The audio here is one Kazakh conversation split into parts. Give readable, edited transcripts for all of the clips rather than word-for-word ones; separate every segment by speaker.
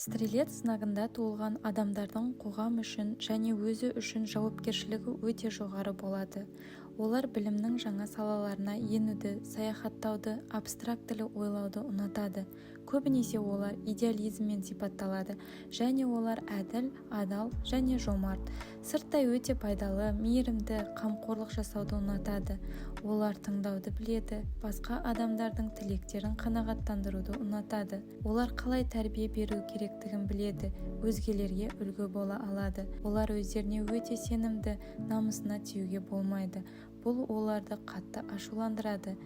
Speaker 1: Стрелец знагында туылған адамдардың қоғам үшін және өзі үшін жауапкершілігі өте жоғары болады. Олар білімнің жаңа салаларына енуді, саяхаттауды, абстрактілі ойлауды ұнатады. Көбінесе олар идеализммен сипатталады, және олар әділ, адал және жомарт. Сырттай өте пайдалы, мейірімді, қамқорлық жасауды ұнатады. Олар тыңдауды біледі, басқа адамдардың тілектерін қанағаттандыруды ұнатады. Олар қалай тәрбие беру керектігін біледі, өзгелерге үлгі бола алады. Олар өздеріне өте сенімді, намысына тиюге болмайды. Бұл оларды қатты ашуландырады.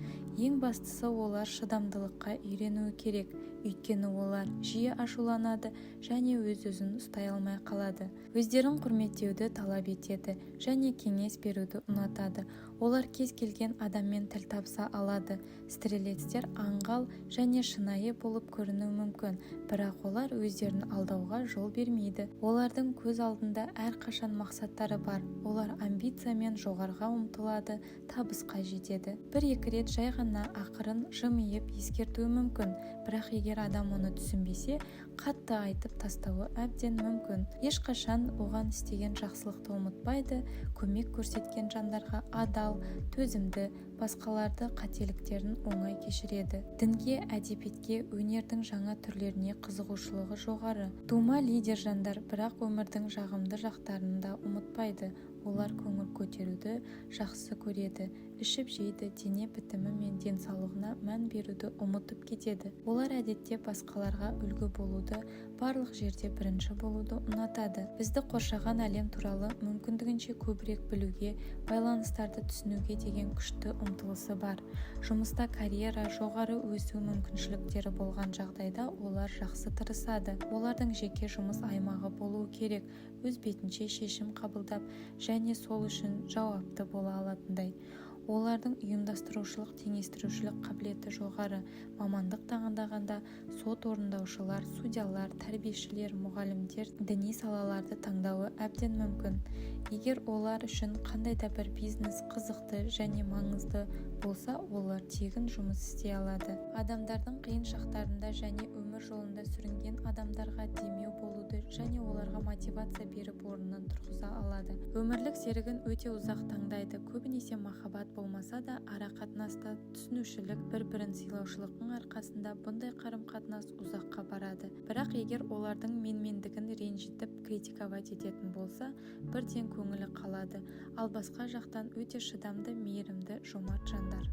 Speaker 1: Ең бастысы, олар шыдамдылыққа үйренуі керек, өйткені олар жиі ашуланады және өз-өзін ұстай алмай қалады. Өздерін құрметтеуді талап етеді және кеңес беруді ұнатады. Олар кез келген адаммен тіл табыса алады. Стрелецтер аңғал және шынайы болып көрінуі мүмкін, бірақ олар өздерін алдауға жол бермейді. Олардың көз алдында әрқашан мақсаттары бар. Олар амбициямен жоғарыға ұмтылады, табысқа жетеді. Бір-екі рет жай ғана ақырын жымиып ескертуі мүмкін, бірақ егер адам оны түсінбесе, қатты айтып тастауы әбден мүмкін. Ешқашан оған істеген жақсылықты ұмытпайды, көмек көрсеткен жандарға адал, төзімді, басқаларды қателіктерін оңай кешіреді. Дінге, әдебиетке, өнердің жаңа түрлеріне қызығушылығы жоғары. Тума лидер жандар, бірақ өмірдің жағымды жақтарын да ұмытпайды. Олар көңіл көтеруді жақсы көреді, ішіп жейді, дене бітімі мен денсаулығына мән беруді ұмытып кетеді. Олар әдетте басқаларға үлгі болуды, барлық жерде бірінші болуды ұнатады. Бізді қоршаған әлем туралы мүмкіндігінше көбірек білуге, байланыстарды түсінуге деген күшті ұмтылысы бар. Жұмыста карьера, жоғары өсу мүмкіншіліктері болған жағдайда олар жақсы тырысады. Олардың жеке жұмыс аймағы болуы керек, өз бетінше шешім қабылдап және сол үшін жауапты бола алатындай. Олардың ұйымдастырушылық, теңестірушілік қабілеті жоғары. Мамандық таңдағанда сот орындаушылар, судьялар, тәрбиешілер, мұғалімдер діни салаларды таңдауы әбден мүмкін. Егер олар үшін қандай да бір бизнес қызықты және маңызды болса, олар тегін жұмыс істей алады. Адамдардың қиын шақтарында және өмір жолында сүрінген адамдарға демеу болуды және оларға мотивация беріп орнынан тұрғыза алады. Өмірлік серігін өте ұзақ таңдайды. Көбінесе махаббат болмаса да, ара-қатынаста түсінушілік, бір-бірін сыйлаушылықтың арқасында бұндай қарым-қатынас ұзаққа барады. Бірақ егер олардың менмендігін ренжітіп критиковать ететін болса, бірден көңілі қалады. Ал басқа жақтан өте шыдамды, мейірімді, жомарт жандар.